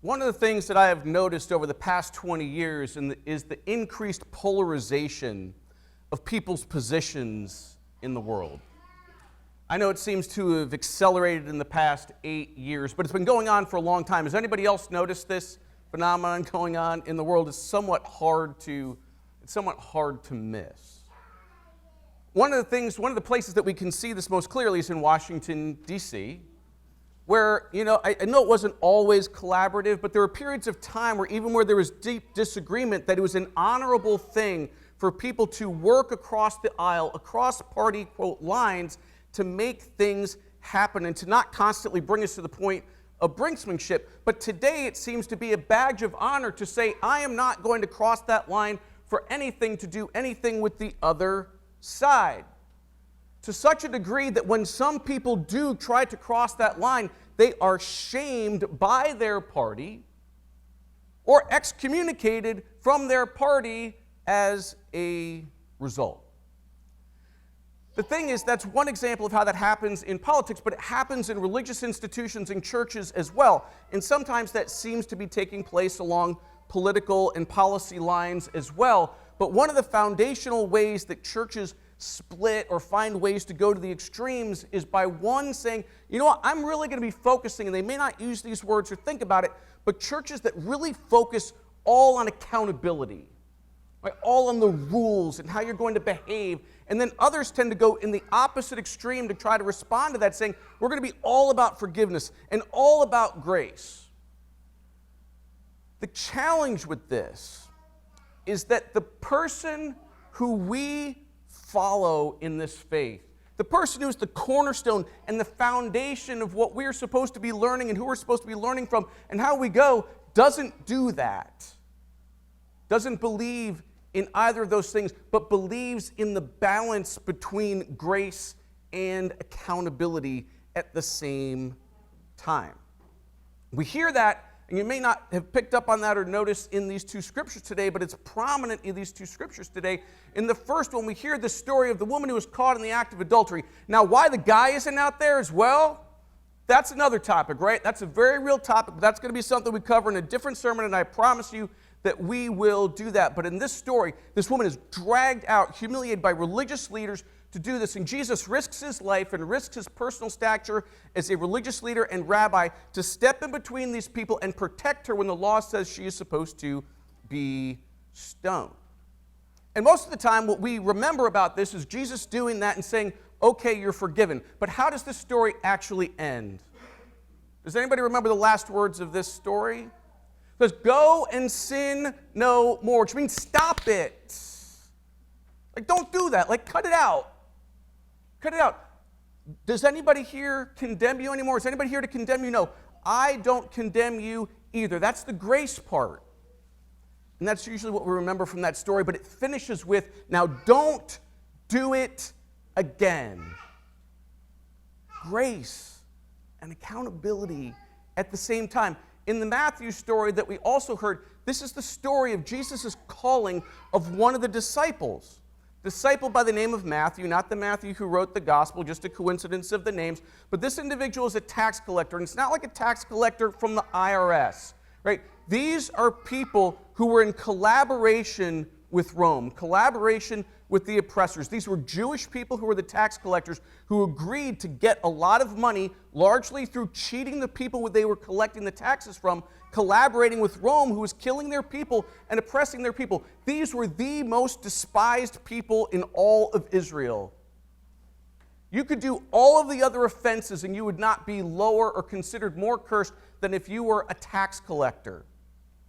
One of the things that I have noticed over the past 20 years is the increased polarization of people's positions in the world. I know it seems to have accelerated in the past 8 years, but it's been going on for a long time. Has anybody else noticed this phenomenon going on in the world? It's somewhat hard to miss. One of the places that we can see this most clearly is in Washington, D.C., where, I know it wasn't always collaborative, but there were periods of time where there was deep disagreement, that it was an honorable thing for people to work across the aisle, across party, quote, lines, to make things happen and to not constantly bring us to the point of brinksmanship. But today it seems to be a badge of honor to say, I am not going to cross that line for anything to do anything with the other side. To such a degree that when some people do try to cross that line, they are shamed by their party or excommunicated from their party as a result. The thing is, that's one example of how that happens in politics, but it happens in religious institutions and churches as well. And sometimes that seems to be taking place along political and policy lines as well. But one of the foundational ways that churches split or find ways to go to the extremes is by one saying, you know what, I'm really going to be focusing, and they may not use these words or think about it, but churches that really focus all on accountability, right? All on the rules and how you're going to behave. And then others tend to go in the opposite extreme to try to respond to that, saying, we're going to be all about forgiveness and all about grace. The challenge with this is that the person who we follow in this faith, the person who is the cornerstone and the foundation of what we're supposed to be learning and who we're supposed to be learning from and how we go, doesn't do that. Doesn't believe in either of those things, but believes in the balance between grace and accountability at the same time. We hear that, and you may not have picked up on that or noticed in these two scriptures today, but it's prominent in these two scriptures today. In the first one, we hear the story of the woman who was caught in the act of adultery. Now, why the guy isn't out there as well, that's another topic, right? That's a very real topic, but that's going to be something we cover in a different sermon, and I promise you that we will do that. But in this story, this woman is dragged out, humiliated by religious leaders to do this. And Jesus risks his life and risks his personal stature as a religious leader and rabbi to step in between these people and protect her when the law says she is supposed to be stoned. And most of the time, what we remember about this is Jesus doing that and saying, okay, you're forgiven. But how does this story actually end? Does anybody remember the last words of this story? It says, go and sin no more, which means stop it. Like, don't do that. Like, cut it out. Cut it out. Does anybody here condemn you anymore? Is anybody here to condemn you? No, I don't condemn you either. That's the grace part. And that's usually what we remember from that story, but it finishes with, now don't do it again. Grace and accountability at the same time. In the Matthew story that we also heard, this is the story of Jesus' calling of one of the disciples. Disciple by the name of Matthew, not the Matthew who wrote the gospel, just a coincidence of the names, but this individual is a tax collector, and it's not like a tax collector from the IRS, right? These are people who were in collaboration with Rome, collaboration with the oppressors. These were Jewish people who were the tax collectors who agreed to get a lot of money, largely through cheating the people they were collecting the taxes from, collaborating with Rome, who was killing their people and oppressing their people. These were the most despised people in all of Israel. You could do all of the other offenses and you would not be lower or considered more cursed than if you were a tax collector.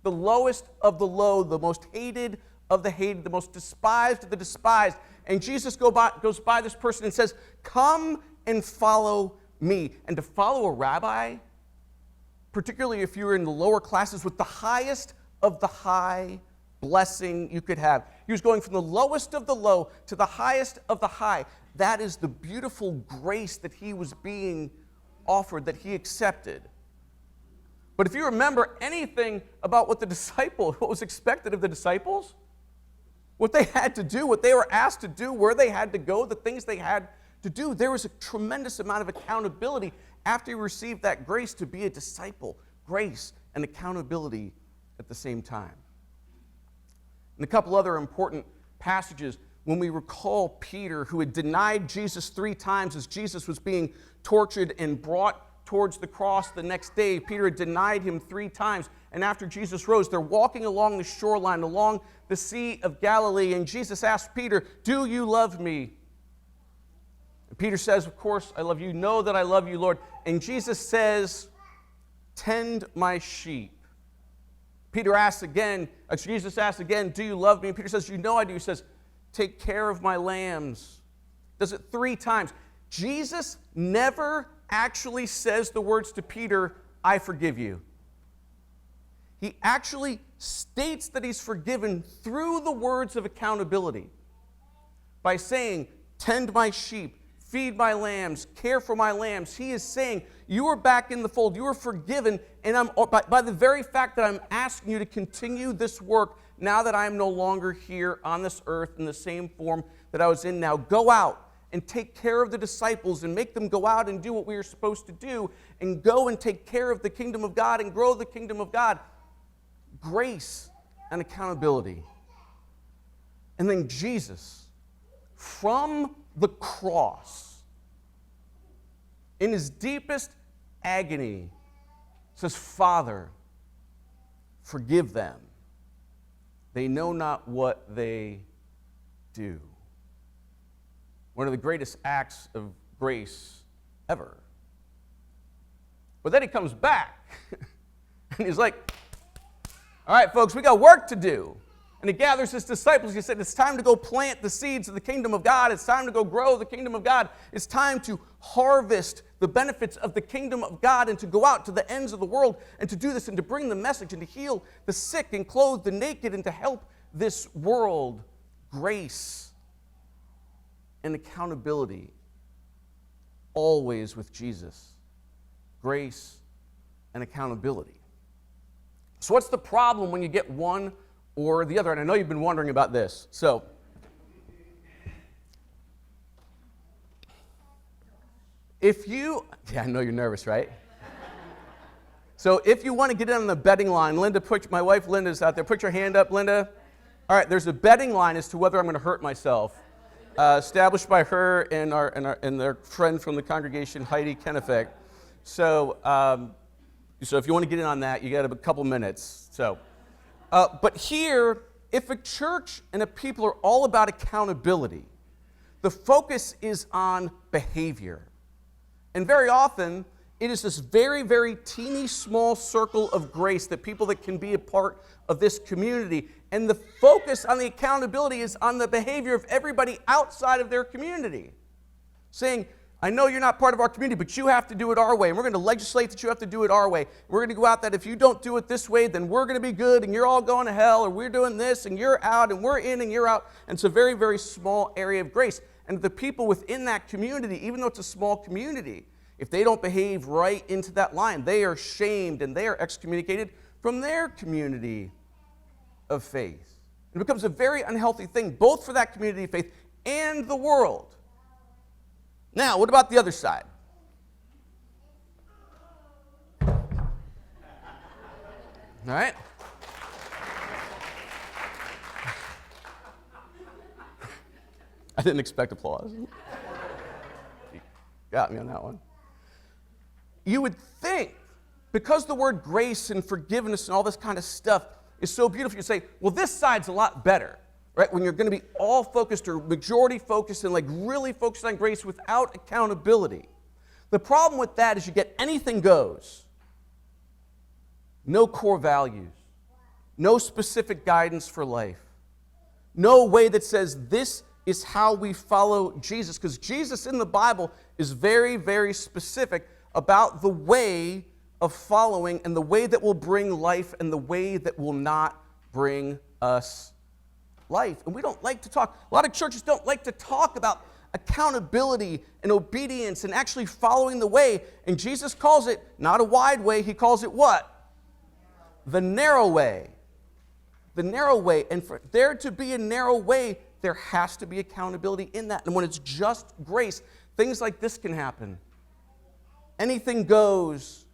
The lowest of the low, the most hated of the hated, the most despised of the despised. And Jesus goes by this person and says, come and follow me. And to follow a rabbi, particularly if you're in the lower classes, with the highest of the high blessing you could have. He was going from the lowest of the low to the highest of the high. That is the beautiful grace that he was being offered, that he accepted. But if you remember anything about what was expected of the disciples, what they had to do, what they were asked to do, where they had to go, the things they had to do, there was a tremendous amount of accountability after you received that grace to be a disciple. Grace and accountability at the same time. And a couple other important passages, when we recall Peter, who had denied Jesus 3 times as Jesus was being tortured and brought towards the cross the next day. Peter had denied him 3 times. And after Jesus rose, they're walking along the shoreline, along the Sea of Galilee, and Jesus asked Peter, "Do you love me?" And Peter says, "Of course I love you. Know that I love you, Lord." And Jesus says, "Tend my sheep." Jesus asks again, "Do you love me?" And Peter says, "You know I do." He says, "Take care of my lambs." Does it 3 times. Jesus never actually says the words to Peter, "I forgive you." He actually states that he's forgiven through the words of accountability by saying, "Tend my sheep, feed my lambs, care for my lambs." He is saying, you are back in the fold, you are forgiven, and by the very fact that I'm asking you to continue this work now that I am no longer here on this earth in the same form that I was in now. Go out and take care of the disciples and make them go out and do what we are supposed to do, and go and take care of the kingdom of God and grow the kingdom of God. Grace and accountability. And then Jesus, from the cross, in his deepest agony, says, "Father, forgive them. They know not what they do." One of the greatest acts of grace ever. But then he comes back, and he's like, "All right, folks, we got work to do." And he gathers his disciples. He said, "It's time to go plant the seeds of the kingdom of God. It's time to go grow the kingdom of God. It's time to harvest the benefits of the kingdom of God and to go out to the ends of the world and to do this and to bring the message and to heal the sick and clothe the naked and to help this world." Grace and accountability, always with Jesus. Grace and accountability. So what's the problem when you get one or the other? And I know you've been wondering about this. So I know you're nervous, right? So if you want to get in on the betting line, my wife Linda's out there. Put your hand up, Linda. All right, there's a betting line as to whether I'm going to hurt myself, established by her and their friend from the congregation, Heidi Kennefek. So if you want to get in on that, you got a couple minutes. But here, if a church and a people are all about accountability, the focus is on behavior. And very often, it is this very, very teeny small circle of grace that people that can be a part of this community. And the focus on the accountability is on the behavior of everybody outside of their community. Saying, "I know you're not part of our community, but you have to do it our way. And we're going to legislate that you have to do it our way. We're going to go out that if you don't do it this way, then we're going to be good and you're all going to hell, or we're doing this and you're out and we're in and you're out." And it's a very, very small area of grace. And the people within that community, even though it's a small community, if they don't behave right into that line, they are shamed and they are excommunicated from their community of faith. It becomes a very unhealthy thing, both for that community of faith and the world. Now, what about the other side? All right? I didn't expect applause. You got me on that one. You would think, because the word grace and forgiveness and all this kind of stuff is so beautiful, you say, well, this side's a lot better, right? When you're going to be all focused or majority focused and like really focused on grace without accountability. The problem with that is you get anything goes. No core values. No specific guidance for life. No way that says this is how we follow Jesus. Because Jesus in the Bible is very, very specific about the way of following and the way that will bring life and the way that will not bring us life. And we don't like to talk. A lot of churches don't like to talk about accountability and obedience and actually following the way. And Jesus calls it not a wide way. He calls it what? The narrow way. The narrow way. And for there to be a narrow way, there has to be accountability in that. And when it's just grace, things like this can happen. Anything goes.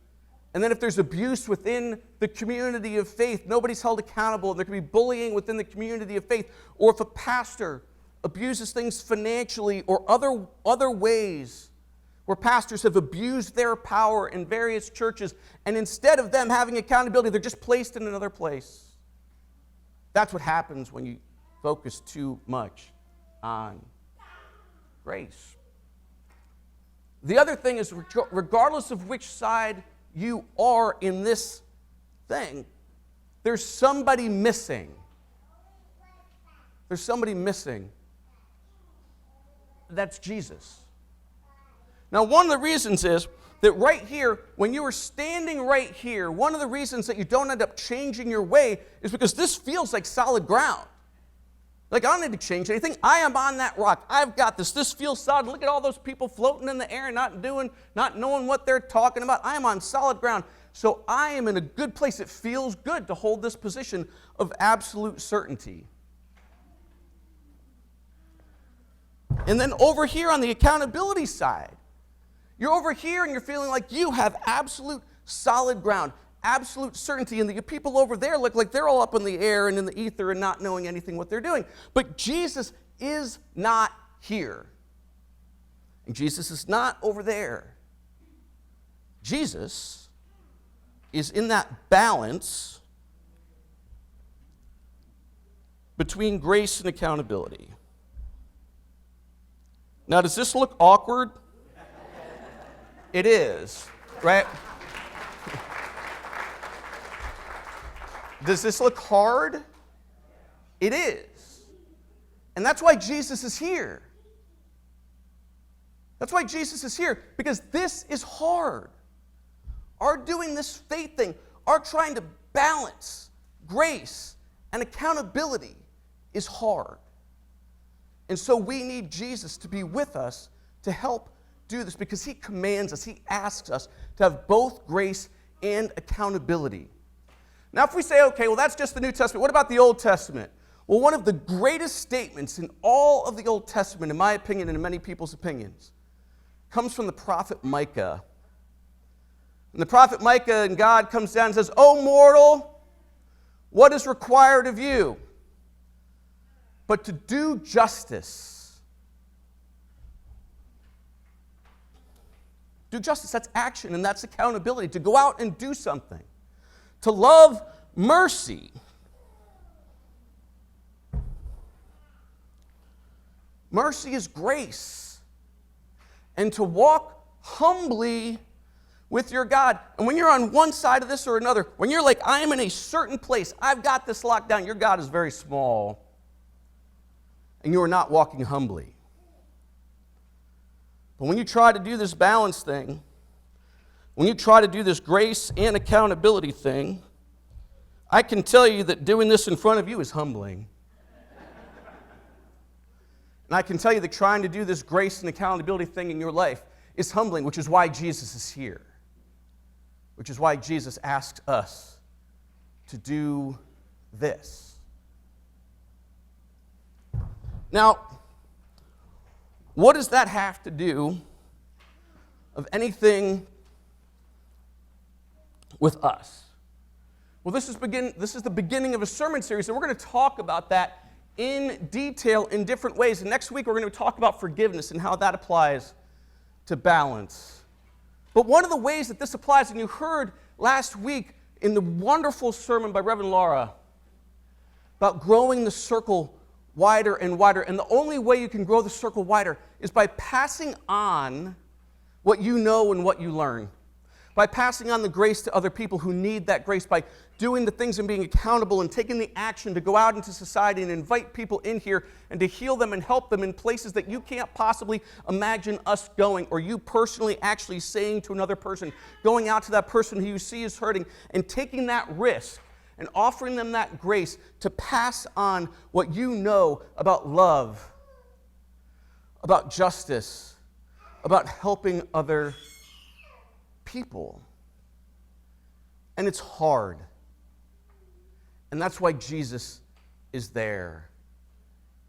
And then if there's abuse within the community of faith, nobody's held accountable, and there can be bullying within the community of faith. Or if a pastor abuses things financially or other ways where pastors have abused their power in various churches, and instead of them having accountability, they're just placed in another place. That's what happens when you focus too much on grace. The other thing is, regardless of which side you are in this thing, there's somebody missing. There's somebody missing. That's Jesus. Now, one of the reasons is that right here, when you are standing right here, one of the reasons that you don't end up changing your way is because this feels like solid ground. Like, I don't need to change anything. I am on that rock. I've got this. This feels solid. Look at all those people floating in the air and not knowing what they're talking about. I am on solid ground. So I am in a good place. It feels good to hold this position of absolute certainty. And then over here on the accountability side, you're over here and you're feeling like you have absolute solid ground, absolute certainty, and the people over there look like they're all up in the air and in the ether and not knowing anything what they're doing. But Jesus is not here. And Jesus is not over there. Jesus is in that balance between grace and accountability. Now, does this look awkward? It is, right? Does this look hard? It is. And that's why Jesus is here. That's why Jesus is here, because this is hard. Our doing this faith thing, our trying to balance grace and accountability is hard. And so we need Jesus to be with us to help do this, because he commands us, he asks us to have both grace and accountability. Now, if we say, okay, well, that's just the New Testament, what about the Old Testament? Well, one of the greatest statements in all of the Old Testament, in my opinion and in many people's opinions, comes from the prophet Micah. And the prophet Micah, and God comes down and says, "O mortal, what is required of you? But to do justice." Do justice, that's action and that's accountability. To go out and do something. To love mercy. Mercy is grace. And to walk humbly with your God. And when you're on one side of this or another, when you're like, I am in a certain place, I've got this locked down, your God is very small, and you are not walking humbly. But when you try to do this balance thing, when you try to do this grace and accountability thing, I can tell you that doing this in front of you is humbling. And I can tell you that trying to do this grace and accountability thing in your life is humbling, which is why Jesus is here. Which is why Jesus asked us to do this. Now, what does that have to do of anything with us? Well, this is the beginning of a sermon series, and we're going to talk about that in detail in different ways. And next week, we're going to talk about forgiveness and how that applies to balance. But one of the ways that this applies, and you heard last week in the wonderful sermon by Reverend Laura about growing the circle wider and wider. And the only way you can grow the circle wider is by passing on what you know and what you learn. By passing on the grace to other people who need that grace, by doing the things and being accountable and taking the action to go out into society and invite people in here and to heal them and help them in places that you can't possibly imagine us going, or you personally actually saying to another person, going out to that person who you see is hurting and taking that risk and offering them that grace to pass on what you know about love, about justice, about helping other people. And it's hard. And that's why Jesus is there,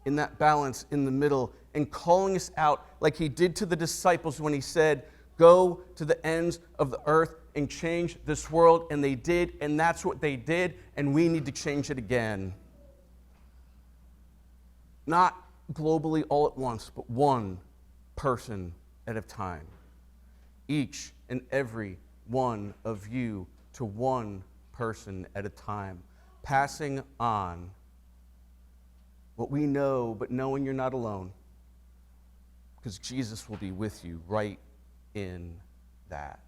in that balance in the middle, and calling us out like he did to the disciples when he said, "Go to the ends of the earth and change this world, and they did, and that's what they did, and we need to change it again. Not globally all at once, but one person at a time. Each and every one of you to one person at a time, passing on what we know, but knowing you're not alone, because Jesus will be with you right in that.